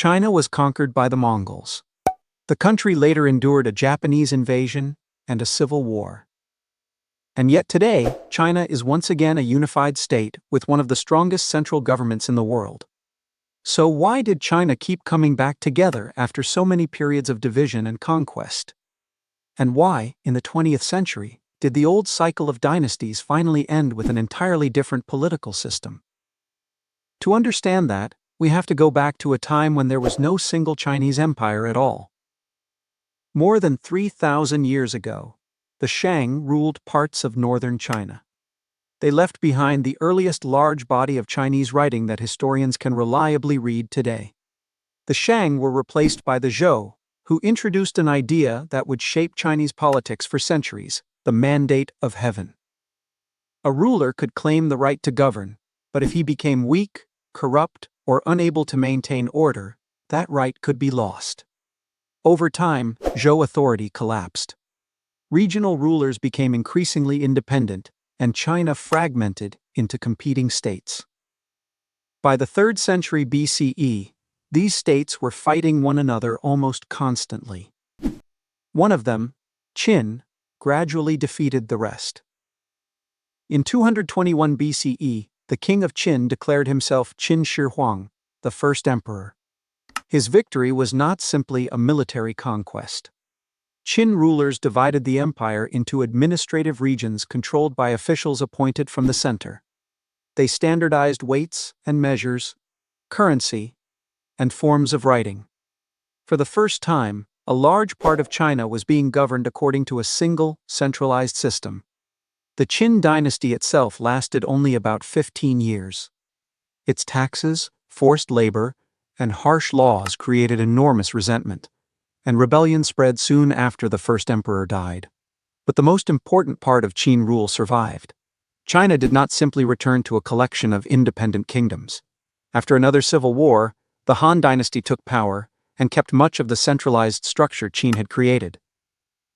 China was conquered by the Mongols. The country later endured a Japanese invasion and a civil war. And yet today, China is once again a unified state with one of the strongest central governments in the world. So why did China keep coming back together after so many periods of division and conquest? And why, in the 20th century, did the old cycle of dynasties finally end with an entirely different political system? To understand that, we have to go back to a time when there was no single Chinese empire at all. More than 3,000 years ago, the Shang ruled parts of northern China. They left behind the earliest large body of Chinese writing that historians can reliably read today. The Shang were replaced by the Zhou, who introduced an idea that would shape Chinese politics for centuries: the mandate of heaven. A ruler could claim the right to govern, but if he became weak, corrupt, or unable to maintain order, that right could be lost. Over time, Zhou authority collapsed. Regional rulers became increasingly independent, and China fragmented into competing states. By the 3rd century BCE, these states were fighting one another almost constantly. One of them, Qin, gradually defeated the rest. In 221 BCE, the king of Qin declared himself Qin Shi Huang, the first emperor. His victory was not simply a military conquest. Qin rulers divided the empire into administrative regions controlled by officials appointed from the center. They standardized weights and measures, currency, and forms of writing. For the first time, a large part of China was being governed according to a single, centralized system. The Qin dynasty itself lasted only about 15 years. Its taxes, forced labor, and harsh laws created enormous resentment, and rebellion spread soon after the first emperor died. But the most important part of Qin rule survived. China did not simply return to a collection of independent kingdoms. After another civil war, the Han dynasty took power and kept much of the centralized structure Qin had created.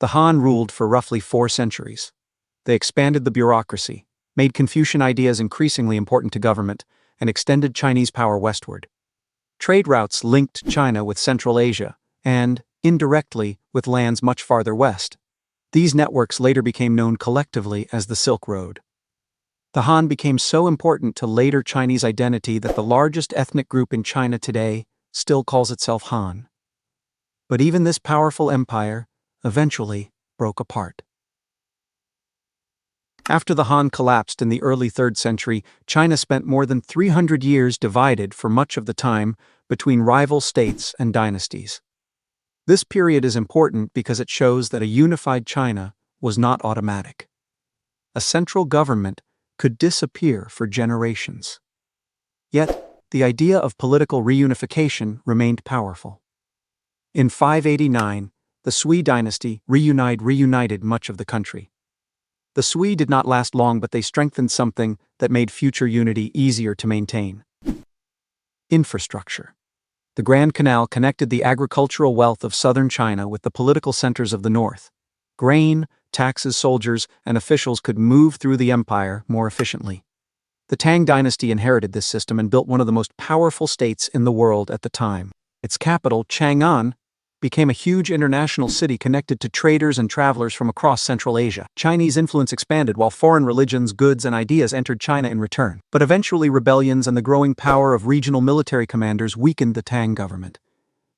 The Han ruled for roughly 4 centuries. They expanded the bureaucracy, made Confucian ideas increasingly important to government, and extended Chinese power westward. Trade routes linked China with Central Asia, and, indirectly, with lands much farther west. These networks later became known collectively as the Silk Road. The Han became so important to later Chinese identity that the largest ethnic group in China today still calls itself Han. But even this powerful empire eventually broke apart. After the Han collapsed in the early 3rd century, China spent more than 300 years divided for much of the time between rival states and dynasties. This period is important because it shows that a unified China was not automatic. A central government could disappear for generations. Yet, the idea of political reunification remained powerful. In 589, the Sui dynasty reunited much of the country. The Sui did not last long, but they strengthened something that made future unity easier to maintain: infrastructure. The Grand Canal connected the agricultural wealth of southern China with the political centers of the north. Grain, taxes, soldiers, and officials could move through the empire more efficiently. The Tang dynasty inherited this system and built one of the most powerful states in the world at the time. Its capital, Chang'an, became a huge international city connected to traders and travelers from across Central Asia. Chinese influence expanded while foreign religions, goods, and ideas entered China in return. But eventually rebellions and the growing power of regional military commanders weakened the Tang government.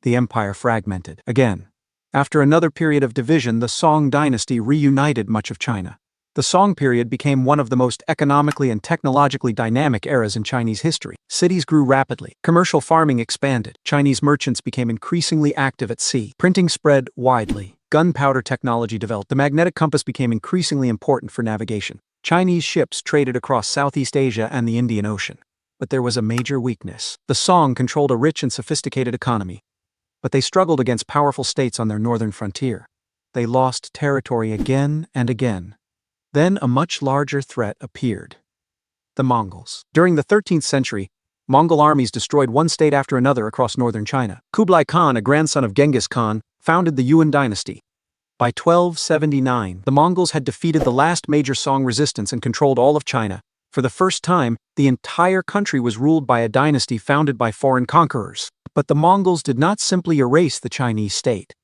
The empire fragmented again. After another period of division, the Song dynasty reunited much of China. The Song period became one of the most economically and technologically dynamic eras in Chinese history. Cities grew rapidly. Commercial farming expanded. Chinese merchants became increasingly active at sea. Printing spread widely. Gunpowder technology developed. The magnetic compass became increasingly important for navigation. Chinese ships traded across Southeast Asia and the Indian Ocean. But there was a major weakness. The Song controlled a rich and sophisticated economy, but they struggled against powerful states on their northern frontier. They lost territory again and again. Then a much larger threat appeared: the Mongols. During the 13th century, Mongol armies destroyed one state after another across northern China. Kublai Khan, a grandson of Genghis Khan, founded the Yuan dynasty. By 1279, the Mongols had defeated the last major Song resistance and controlled all of China. For the first time, the entire country was ruled by a dynasty founded by foreign conquerors. But the Mongols did not simply erase the Chinese state.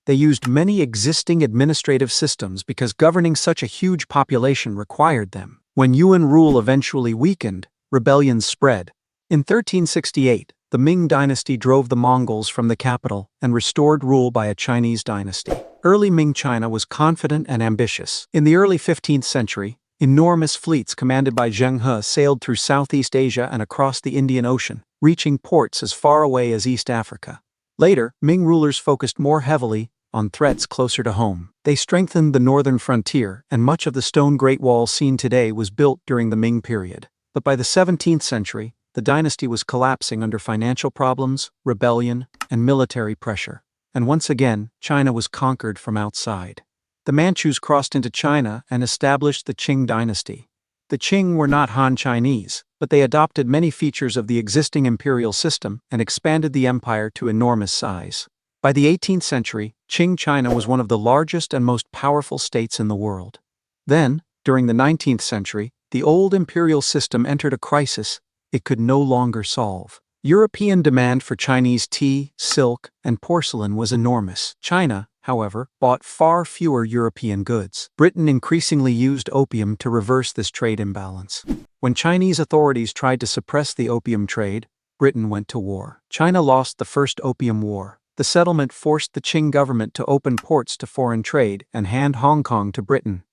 They used many existing administrative systems because governing such a huge population required them. When Yuan rule eventually weakened, rebellions spread. In 1368, the Ming dynasty drove the Mongols from the capital and restored rule by a Chinese dynasty. Early Ming China was confident and ambitious. In the early 15th century, enormous fleets commanded by Zheng He sailed through Southeast Asia and across the Indian Ocean, reaching ports as far away as East Africa. Later, Ming rulers focused more heavily on threats closer to home. They strengthened the northern frontier, and much of the stone Great Wall seen today was built during the Ming period. But by the 17th century, the dynasty was collapsing under financial problems, rebellion, and military pressure. And once again, China was conquered from outside. The Manchus crossed into China and established the Qing dynasty. The Qing were not Han Chinese, but they adopted many features of the existing imperial system and expanded the empire to enormous size. By the 18th century, Qing China was one of the largest and most powerful states in the world. Then, during the 19th century, the old imperial system entered a crisis it could no longer solve. European demand for Chinese tea, silk, and porcelain was enormous. China, however, bought far fewer European goods. Britain increasingly used opium to reverse this trade imbalance. When Chinese authorities tried to suppress the opium trade, Britain went to war. China lost the First Opium War. The settlement forced the Qing government to open ports to foreign trade and hand Hong Kong to Britain.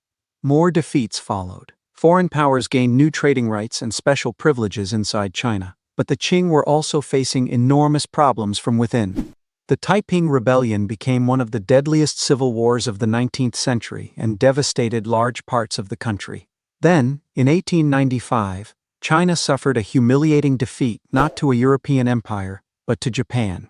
More defeats followed. Foreign powers gained new trading rights and special privileges inside China, but the Qing were also facing enormous problems from within. The Taiping Rebellion became one of the deadliest civil wars of the 19th century and devastated large parts of the country. Then, in 1895, China suffered a humiliating defeat not to a European empire, but to Japan.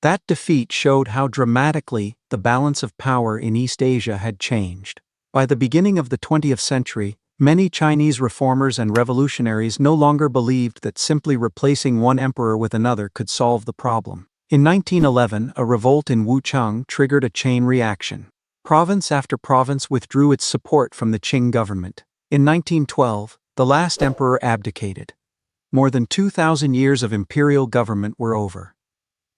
That defeat showed how dramatically the balance of power in East Asia had changed. By the beginning of the 20th century, many Chinese reformers and revolutionaries no longer believed that simply replacing one emperor with another could solve the problem. In 1911, a revolt in Wuchang triggered a chain reaction. Province after province withdrew its support from the Qing government. In 1912, the last emperor abdicated. More than 2,000 years of imperial government were over.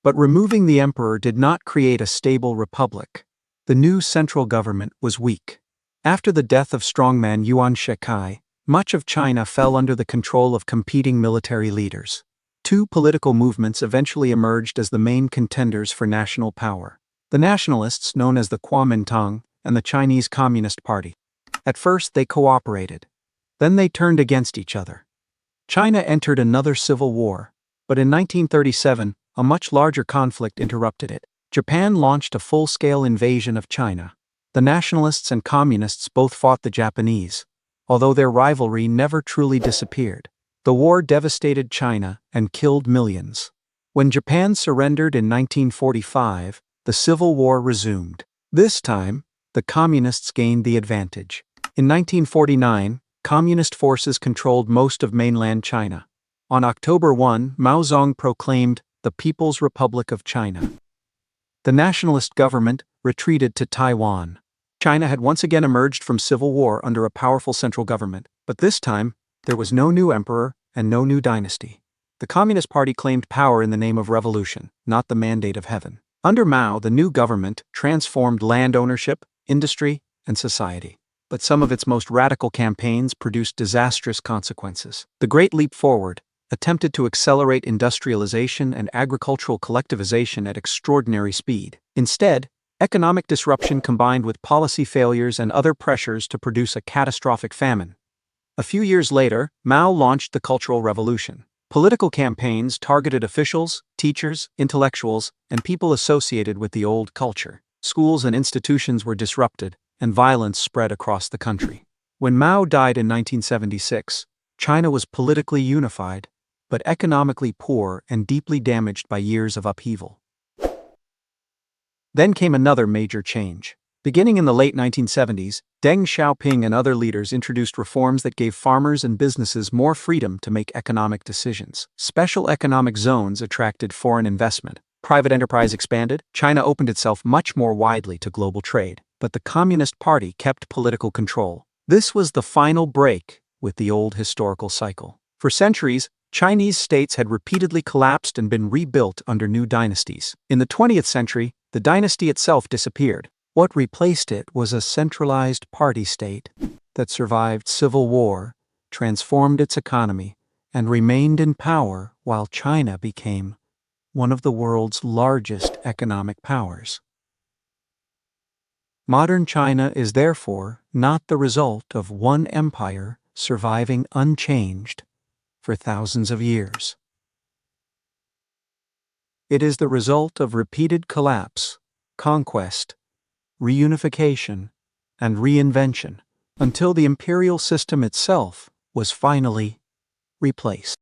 But removing the emperor did not create a stable republic. The new central government was weak. After the death of strongman Yuan Shikai, much of China fell under the control of competing military leaders. Two political movements eventually emerged as the main contenders for national power: the nationalists, known as the Kuomintang, and the Chinese Communist Party. At first they cooperated. Then they turned against each other. China entered another civil war, but in 1937, a much larger conflict interrupted it. Japan launched a full-scale invasion of China. The nationalists and communists both fought the Japanese, although their rivalry never truly disappeared. The war devastated China and killed millions. When Japan surrendered in 1945, the Civil War resumed. This time, the communists gained the advantage. In 1949, communist forces controlled most of mainland China. On October 1, Mao Zedong proclaimed the People's Republic of China. The nationalist government retreated to Taiwan. China had once again emerged from civil war under a powerful central government, but this time, there was no new emperor and no new dynasty. The Communist Party claimed power in the name of revolution, not the mandate of heaven. Under Mao, the new government transformed land ownership, industry, and society. But some of its most radical campaigns produced disastrous consequences. The Great Leap Forward attempted to accelerate industrialization and agricultural collectivization at extraordinary speed. Instead, economic disruption combined with policy failures and other pressures to produce a catastrophic famine. A few years later, Mao launched the Cultural Revolution. Political campaigns targeted officials, teachers, intellectuals, and people associated with the old culture. Schools and institutions were disrupted, and violence spread across the country. When Mao died in 1976, China was politically unified, but economically poor and deeply damaged by years of upheaval. Then came another major change. Beginning in the late 1970s, Deng Xiaoping and other leaders introduced reforms that gave farmers and businesses more freedom to make economic decisions. Special economic zones attracted foreign investment. Private enterprise expanded. China opened itself much more widely to global trade. But the Communist Party kept political control. This was the final break with the old historical cycle. For centuries, Chinese states had repeatedly collapsed and been rebuilt under new dynasties. In the 20th century, the dynasty itself disappeared. What replaced it was a centralized party state that survived civil war, transformed its economy, and remained in power while China became one of the world's largest economic powers. Modern China is therefore not the result of one empire surviving unchanged for thousands of years. It is the result of repeated collapse, conquest, reunification, and reinvention until the imperial system itself was finally replaced.